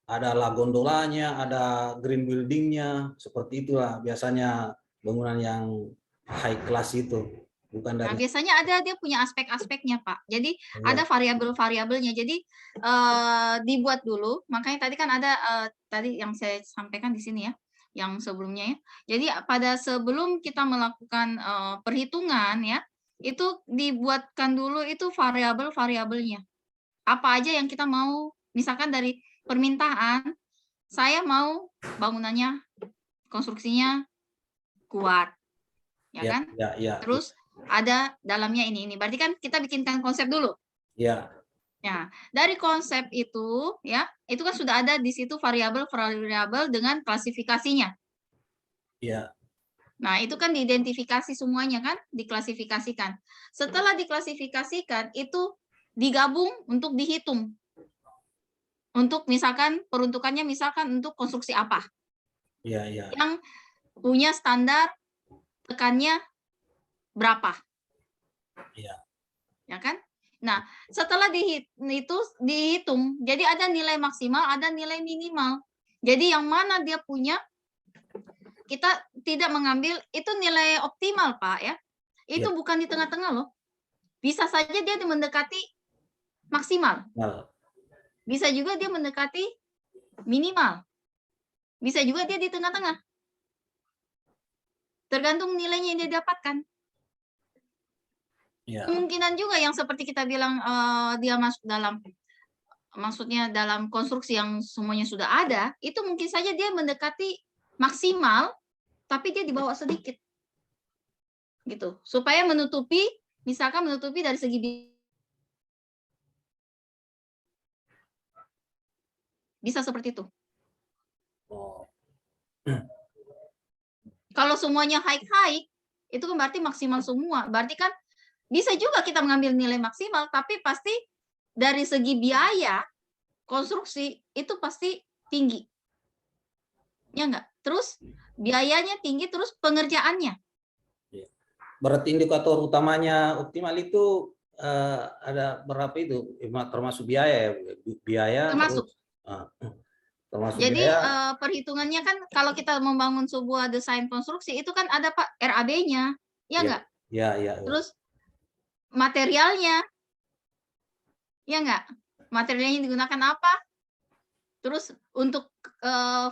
ada gondolanya, ada green buildingnya, seperti itulah biasanya bangunan yang high class itu. Bukan
Nah,
dari
biasanya dia punya aspek-aspeknya, Pak. Jadi ada variabel-variabelnya. Jadi dibuat dulu. Makanya tadi kan ada tadi yang saya sampaikan di sini ya, yang sebelumnya ya. Jadi pada sebelum kita melakukan perhitungan ya, itu dibuatkan dulu itu variabel-variabelnya. Apa aja yang kita mau, misalkan dari permintaan, saya mau bangunannya, konstruksinya kuat, ya kan?
Ya.
Terus ada dalamnya ini. Berarti kan kita bikinkan konsep dulu.
Ya.
Nah, dari konsep itu ya, itu kan sudah ada di situ variabel-variabel dengan klasifikasinya.
Ya.
Nah, itu kan diidentifikasi semuanya kan, diklasifikasikan. Setelah diklasifikasikan itu digabung untuk dihitung. Untuk misalkan peruntukannya misalkan untuk konstruksi apa?
Ya.
Yang punya standar tekannya berapa? Ya kan? Nah, setelah dihitung, jadi ada nilai maksimal, ada nilai minimal. Jadi yang mana dia punya, kita tidak mengambil itu nilai optimal, Pak ya. Itu bukan di tengah-tengah loh. Bisa saja dia mendekati maksimal. Bisa juga dia mendekati minimal. Bisa juga dia di tengah-tengah. Tergantung nilainya yang dia dapatkan. Kemungkinan juga yang seperti kita bilang dia masuk dalam, maksudnya dalam konstruksi yang semuanya sudah ada, itu mungkin saja dia mendekati maksimal, tapi dia dibawa sedikit, gitu, supaya menutupi, misalkan menutupi dari segi bisa seperti itu. Kalau semuanya high, itu kan berarti maksimal semua. Berarti kan bisa juga kita mengambil nilai maksimal, tapi pasti dari segi biaya konstruksi itu pasti tinggi. Ya enggak? Terus biayanya tinggi, terus pengerjaannya.
Berarti indikator utamanya optimal itu ada berapa itu? Termasuk biaya ya? Biaya
Termasuk.
Termasuk
jadi
biaya.
Perhitungannya kan kalau kita membangun sebuah desain konstruksi itu kan ada Pak RAB-nya. Ya enggak?
Ya.
Terus materialnya. Ya enggak? Materialnya yang digunakan apa? Terus untuk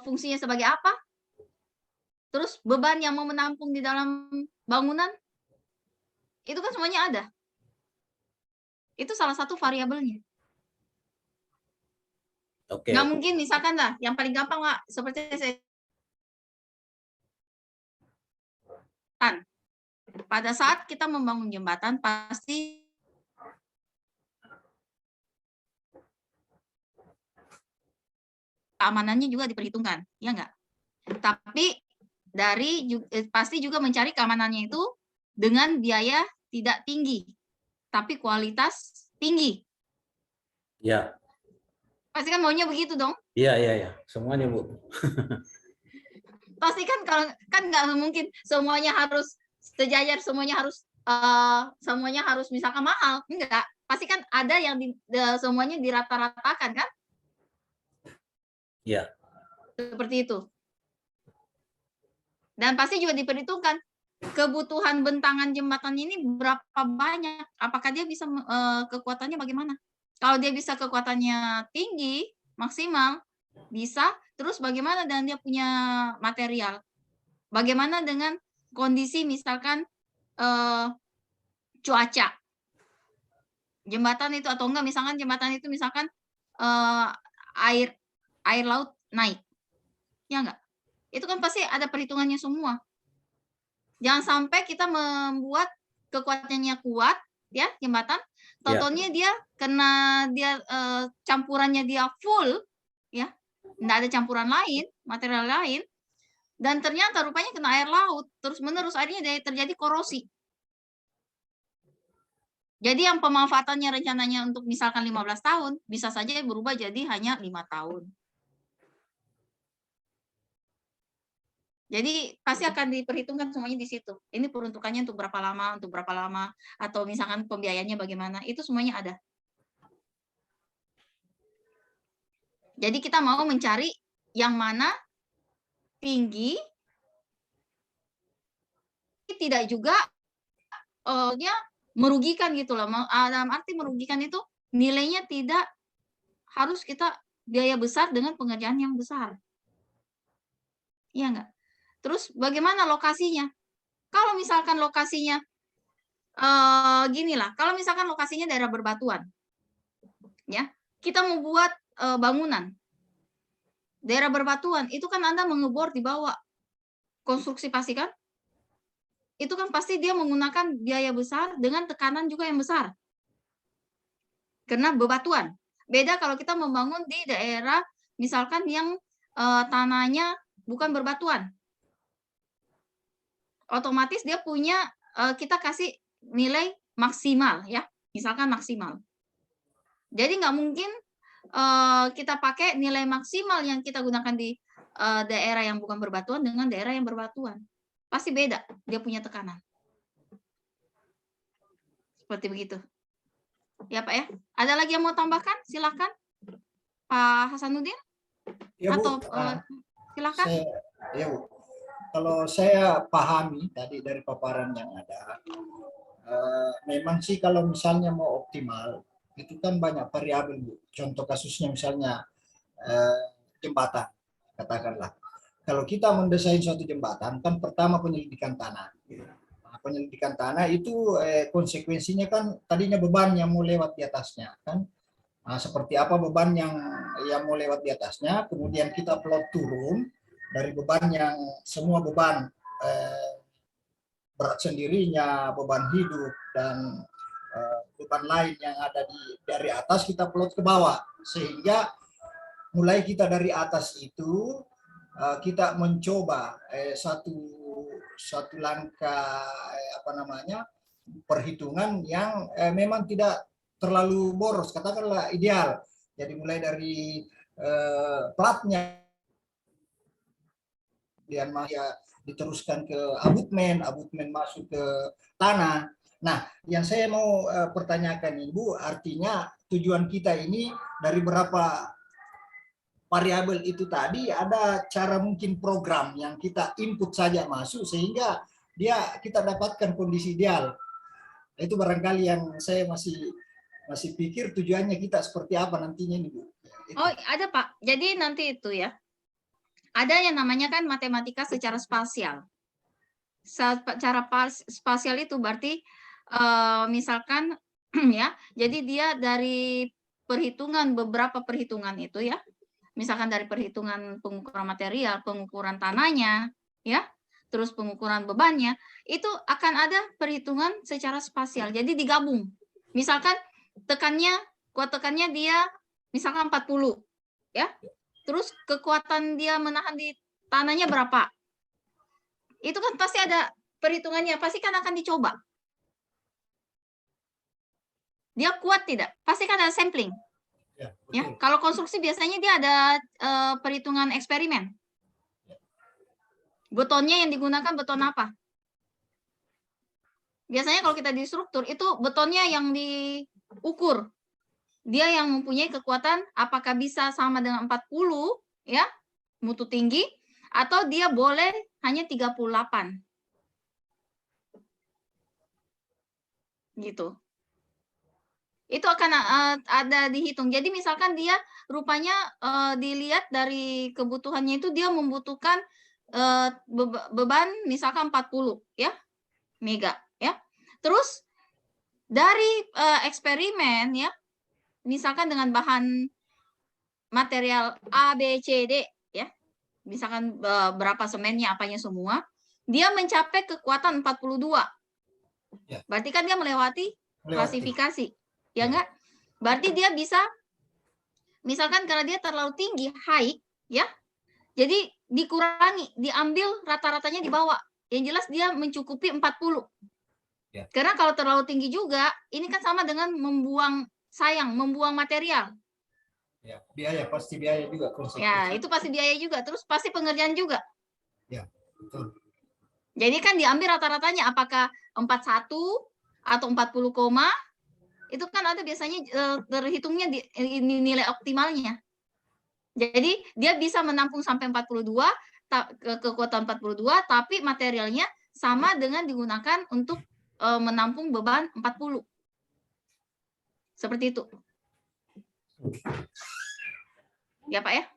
fungsinya sebagai apa? Terus beban yang mau menampung di dalam bangunan, itu kan semuanya ada. Itu salah satu variabelnya.
Oke.
Nggak mungkin misalkan lah, yang paling gampang lah, seperti saya pada saat kita membangun jembatan pasti keamanannya juga diperhitungkan, ya enggak? Tapi pasti juga mencari keamanannya itu dengan biaya tidak tinggi, tapi kualitas tinggi.
Ya.
Pasti kan maunya begitu dong.
Iya. Semuanya, Bu.
Pasti kan kalau kan nggak mungkin semuanya harus sejajar, semuanya harus misalkan mahal, enggak. Pasti kan ada yang semuanya dirata-ratakan kan?
Iya.
Seperti itu. Dan pasti juga diperhitungkan kebutuhan bentangan jembatan ini berapa banyak, apakah dia bisa kekuatannya bagaimana. Kalau dia bisa kekuatannya tinggi, maksimal, bisa, terus bagaimana dengan dia punya material? Bagaimana dengan kondisi misalkan cuaca? Jembatan itu atau enggak misalkan jembatan itu misalkan air laut naik. Ya enggak? Itu kan pasti ada perhitungannya semua. Jangan sampai kita membuat kekuatannya kuat ya jembatan, totalnya dia karena dia campurannya dia full ya, enggak ada campuran lain, material lain, dan ternyata rupanya kena air laut terus-menerus, akhirnya terjadi korosi. Jadi yang pemanfaatannya rencananya untuk misalkan 15 tahun, bisa saja berubah jadi hanya 5 tahun. Jadi pasti akan diperhitungkan semuanya di situ. Ini peruntukannya untuk berapa lama, atau misalkan pembiayaannya bagaimana, itu semuanya ada. Jadi kita mau mencari yang mana tinggi, tidak juga merugikan gitu loh. Dalam arti merugikan itu nilainya tidak harus kita biaya besar dengan pengerjaan yang besar. Iya enggak? Terus bagaimana lokasinya? Kalau misalkan lokasinya ginilah, kalau misalkan lokasinya daerah berbatuan, ya, kita mau buat bangunan daerah berbatuan, itu kan Anda mengebor di bawah konstruksi pasti kan? Itu kan pasti dia menggunakan biaya besar dengan tekanan juga yang besar. Karena bebatuan. Beda kalau kita membangun di daerah misalkan yang tanahnya bukan berbatuan. Otomatis dia punya kita kasih nilai maksimal ya, misalkan maksimal. Jadi nggak mungkin kita pakai nilai maksimal yang kita gunakan di daerah yang bukan berbatuan dengan daerah yang berbatuan. Pasti beda, dia punya tekanan. Seperti begitu. Ya Pak ya. Ada lagi yang mau tambahkan? Silakan. Pak Hasanuddin?
Ya, Bu.
Atau silakan.
Ya, Bu. Kalau saya pahami tadi dari paparan yang ada, memang sih kalau misalnya mau optimal, itu kan banyak variabel, Bu. Contoh kasusnya misalnya jembatan, katakanlah. Kalau kita mendesain suatu jembatan, kan pertama penyelidikan tanah. Nah, penyelidikan tanah itu konsekuensinya kan tadinya beban yang mau lewat di atasnya, kan? Nah, seperti apa beban yang mau lewat di atasnya, kemudian kita plot turun dari beban yang semua beban berat sendirinya, beban hidup dan beban lain yang ada dari atas kita plot ke bawah, sehingga mulai kita dari atas itu kita mencoba satu langkah perhitungan yang memang tidak terlalu boros, katakanlah ideal. Jadi mulai dari platnya, kemudian diteruskan ke abutmen masuk ke tanah. Nah, yang saya mau pertanyakan Ibu, artinya tujuan kita ini dari berapa variabel itu tadi, ada cara mungkin program yang kita input saja masuk sehingga kita dapatkan kondisi ideal. Itu barangkali yang saya masih pikir tujuannya kita seperti apa nantinya ini, Bu.
Oh, ada Pak. Jadi nanti itu ya. Ada yang namanya kan matematika secara spasial. Secara spasial itu berarti misalkan ya, jadi dia dari beberapa perhitungan itu ya, misalkan dari perhitungan pengukuran material, pengukuran tanahnya, ya, terus pengukuran bebannya, itu akan ada perhitungan secara spasial. Jadi digabung. Misalkan kuat tekannya dia misalkan 40, ya. Terus kekuatan dia menahan di tanahnya berapa? Itu kan pasti ada perhitungannya, pasti kan akan dicoba. Dia kuat tidak? Pasti kan ada sampling. Ya, kalau konstruksi biasanya dia ada perhitungan eksperimen. Betonnya yang digunakan beton apa? Biasanya kalau kita di struktur itu betonnya yang diukur. Dia yang mempunyai kekuatan apakah bisa sama dengan 40, ya, mutu tinggi, atau dia boleh hanya 38. Gitu. Itu akan ada dihitung. Jadi misalkan dia rupanya dilihat dari kebutuhannya itu dia membutuhkan beban misalkan 40, ya, mega, ya. Terus dari eksperimen, ya, misalkan dengan bahan material A, B, C, D, ya, misalkan berapa semennya, apanya semua, dia mencapai kekuatan 42.
Ya.
Berarti kan dia melewati klasifikasi. Ya enggak? Berarti dia bisa, misalkan karena dia terlalu tinggi, high, ya, jadi dikurangi, diambil rata-ratanya di bawah. Yang jelas dia mencukupi 40.
Ya.
Karena kalau terlalu tinggi juga, ini kan sama dengan membuang material.
Ya, biaya, pasti biaya juga.
Ya, itu pasti biaya juga. Terus pasti pengerjaan juga.
Ya, betul.
Jadi kan diambil rata-ratanya, apakah 41 atau 40, itu kan ada biasanya terhitungnya nilai optimalnya. Jadi dia bisa menampung sampai 42, kekuatan 42, tapi materialnya sama dengan digunakan untuk menampung beban 40. Seperti itu. Ya Pak ya?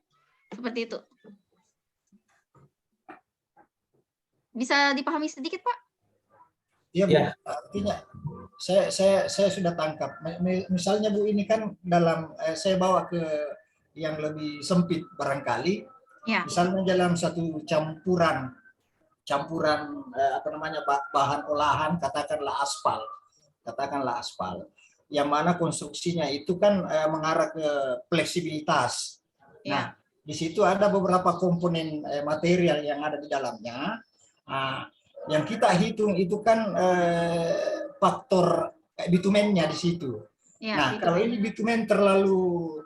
Seperti itu. Bisa dipahami sedikit Pak?
Iya Bu, artinya saya sudah tangkap. Misalnya Bu, ini kan dalam saya bawa ke yang lebih sempit barangkali.
Ya.
Misalnya dalam satu campuran apa namanya, bahan olahan, katakanlah aspal, yang mana konstruksinya itu kan mengarah ke fleksibilitas. Nah, di situ ada beberapa komponen material yang ada di dalamnya. Yang kita hitung itu kan faktor bitumennya di situ. Ya, nah, kalau ini bitumen terlalu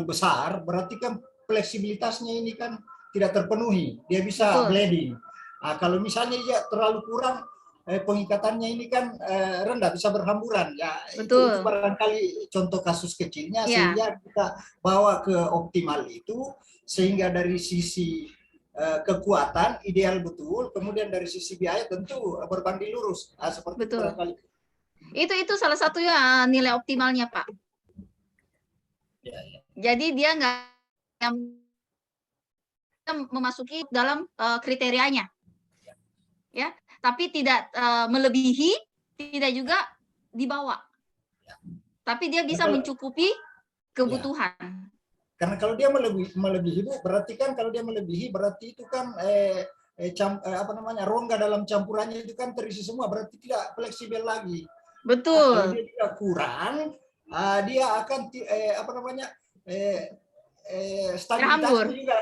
besar, berarti kan fleksibilitasnya ini kan tidak terpenuhi. Dia bisa bleeding. Nah, kalau misalnya dia terlalu kurang, pengikatannya ini kan rendah, bisa berhamburan. Ya, itu barangkali contoh kasus kecilnya, sehingga kita bawa ke optimal itu, sehingga dari sisi kekuatan ideal betul, kemudian dari sisi biaya tentu berbanding lurus. Seperti itu barangkali. Itu
salah satunya nilai optimalnya Pak.
Ya.
Jadi dia nggak memasuki dalam kriterianya, ya, tapi tidak melebihi, tidak juga di bawah, tapi dia bisa mencukupi kebutuhan.
Ya. Karena kalau dia melebihi Bu, berarti kan kalau dia melebihi berarti itu kan apa namanya, rongga dalam campurannya itu kan terisi semua, berarti tidak fleksibel lagi.
Betul.
Kalau dia tidak kurang, dia akan apa namanya, stabilitasnya juga,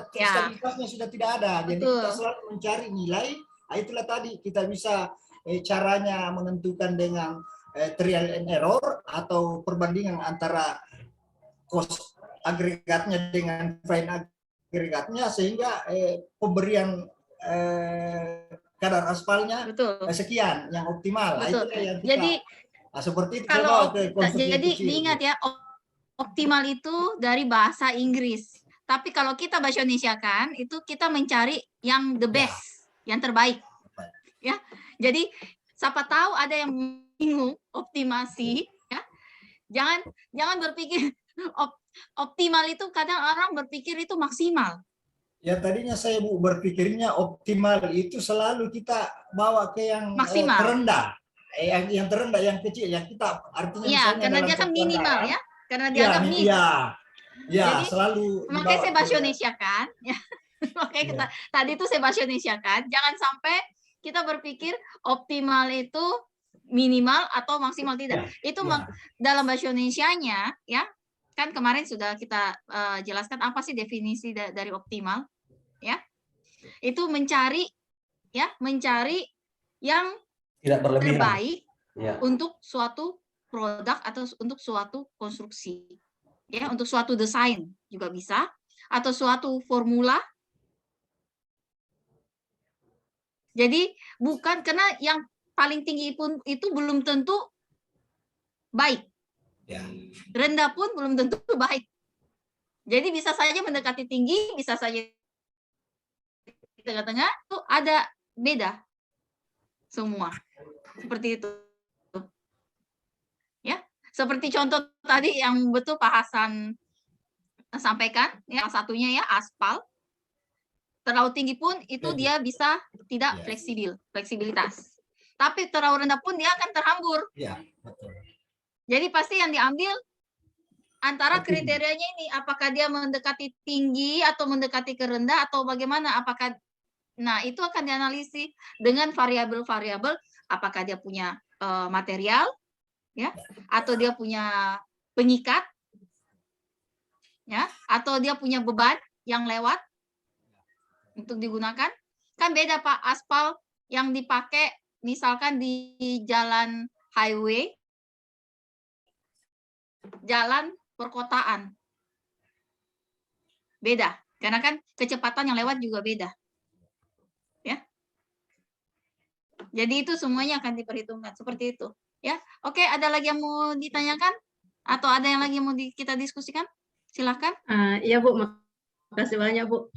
stabilitasnya sudah tidak ada. Jadi kita selalu mencari nilai. Itulah tadi kita bisa caranya menentukan dengan trial and error atau perbandingan antara cost agregatnya dengan fine agregatnya, sehingga pemberian kadar aspalnya sekian yang optimal. Yang kita,
jadi
seperti itu.
Kalau jadi diingat ya, optimal itu dari bahasa Inggris. Tapi kalau kita bahasa Indonesia kan, itu kita mencari yang the best, yang terbaik. Ya, jadi siapa tahu ada yang bingung optimasi, ya. Jangan berpikir optimal itu, kadang orang berpikir itu maksimal.
Ya, tadinya saya Bu berpikirnya optimal itu selalu kita bawa ke yang
maksimal,
terendah. Yang terendah, yang kecil, yang kita artinya
ya, karena dia kan minimal ya, karena dianggap
Ya,
Jadi
selalu
makanya
dibawa
saya bahasa
ke-
Indonesia kan, ya. Makanya
Iya.
kita tadi itu saya bahasa Indonesia kan, jangan sampai kita berpikir optimal itu minimal atau maksimal, tidak. Itu
Ya.
dalam bahasa Indonesianya ya, kan kemarin sudah kita jelaskan apa sih definisi dari optimal, ya. Itu mencari yang
Tidak berlebihan.
terbaik
Ya.
untuk suatu produk atau untuk suatu konstruksi, ya, untuk suatu desain juga bisa, atau suatu formula. Jadi bukan karena yang paling tinggi pun itu belum tentu baik,
Ya.
rendah pun belum tentu baik. Jadi bisa saja mendekati tinggi, bisa saja di tengah-tengah, itu ada beda semua, seperti itu. Ya, seperti contoh tadi yang betul Pak Hasan sampaikan, ya, salah satunya ya aspal. Terlalu tinggi pun itu dia bisa tidak fleksibilitas. Tapi terlalu rendah pun dia akan terhambur.
Ya, betul.
Jadi pasti yang diambil antara
Optimal.
kriterianya ini, apakah dia mendekati tinggi atau mendekati ke rendah atau bagaimana, apakah, nah itu akan dianalisis dengan variabel-variabel, apakah dia punya material, ya, atau dia punya pengikat, ya, atau dia punya beban yang lewat untuk digunakan. Kan beda Pak, aspal yang dipakai misalkan di jalan highway, jalan perkotaan. Beda, karena kan kecepatan yang lewat juga beda. Ya. Jadi itu semuanya akan diperhitungkan seperti itu, ya. Oke, ada lagi yang mau ditanyakan atau ada yang lagi mau kita diskusikan? Silakan.
Iya Bu, makasih banyak Bu.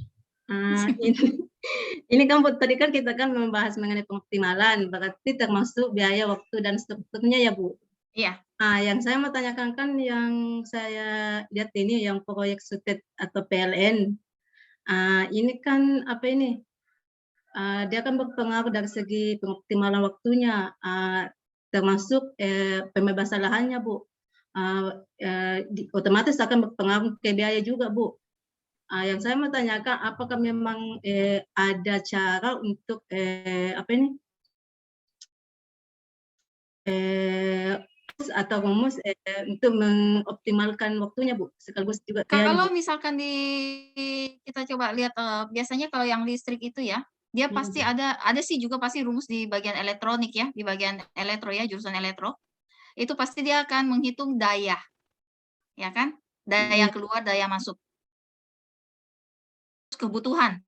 Ini kan Bu, tadi kan kita kan membahas mengenai pengoptimalan, berarti termasuk biaya, waktu, dan strukturnya ya Bu.
Iya.
Yang saya mau tanyakan kan yang saya lihat ini yang proyek SUTED atau PLN. Ini kan apa ini? Dia kan berpengaruh dari segi pengoptimalan waktunya, termasuk pembebasan lahannya Bu. Otomatis akan berpengaruh ke biaya juga Bu. Yang saya mau tanyakan, apakah memang ada cara untuk apa ini? Atau rumus untuk mengoptimalkan waktunya Bu, sekaligus juga
Kalau
Bu.
misalkan kita coba lihat biasanya kalau yang listrik itu ya, dia pasti ada sih juga pasti rumus di bagian elektronik ya, di bagian elektro ya, jurusan elektro. Itu pasti dia akan menghitung daya. Ya kan? Daya keluar, daya masuk. Kebutuhan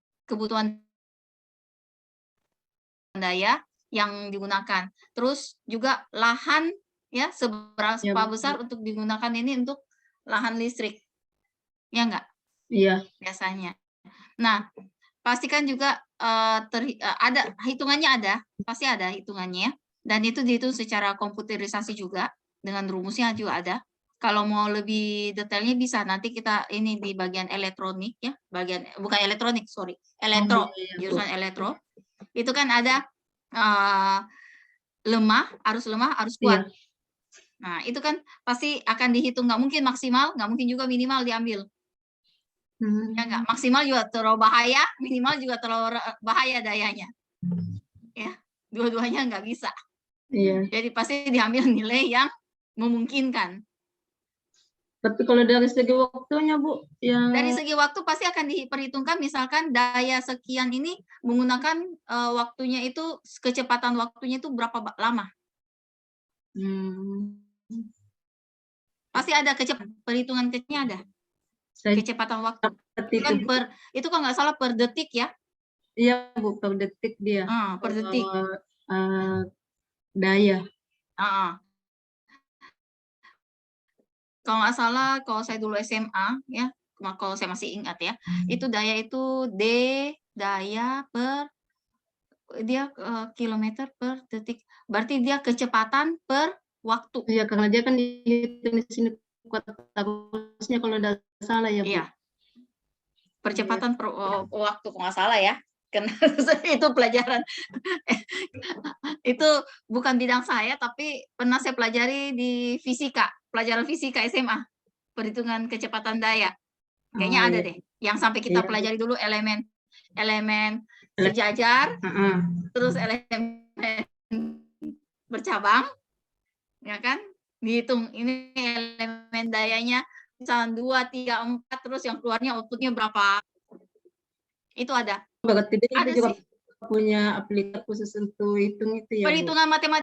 daya yang digunakan. Terus juga lahan ya, seberapa besar untuk digunakan ini untuk lahan listrik. Ya enggak?
Iya.
Biasanya. Nah, pastikan juga ada hitungannya, pasti ada hitungannya, dan itu dihitung secara komputerisasi juga, dengan rumusnya juga ada. Kalau mau lebih detailnya bisa nanti kita ini di bagian elektronik ya, bukan elektronik, sorry, elektro, jurusan elektro. Itu kan ada arus lemah, arus kuat. Nah, itu kan pasti akan dihitung, nggak mungkin maksimal, nggak mungkin juga minimal diambil. Ya enggak, maksimal juga terlalu bahaya, minimal juga terlalu bahaya dayanya. Ya, dua-duanya nggak bisa.
Iya.
Jadi pasti diambil nilai yang memungkinkan.
Tapi kalau dari segi waktunya Bu,
dari segi waktu pasti akan diperhitungkan, misalkan daya sekian ini menggunakan waktunya itu, kecepatan waktunya itu berapa lama. Pasti ada perhitungan kecilnya ada. Kecepatan waktu. Itu kalau nggak salah per detik ya.
Iya Bu, per detik dia.
Per detik.
Daya.
Kalau nggak salah, kalau saya dulu SMA ya, kalau saya masih ingat ya, itu daya itu daya per dia kilometer per detik. Berarti dia kecepatan per waktu.
Iya, karena dia kan dihitung di sini kuat arusnya kalau tidak salah ya Bu.
Iya. Percepatan per waktu kalau nggak salah ya. Karena itu pelajaran itu bukan bidang saya, tapi pernah saya pelajari di fisika, pelajaran fisika SMA, perhitungan kecepatan daya. Kayaknya
Oh,
ada
iya.
deh. Yang sampai kita
Iya.
pelajari dulu elemen sejajar,
Heeh.
terus elemen bercabang, ya kan? Dihitung ini elemen dayanya misalnya 2, 3, 4, terus yang keluarnya outputnya berapa. Itu ada.
Berarti dia
Ada
juga
sih.
punya aplikasi khusus untuk hitung itu ya, Bu?
Perhitungan matematika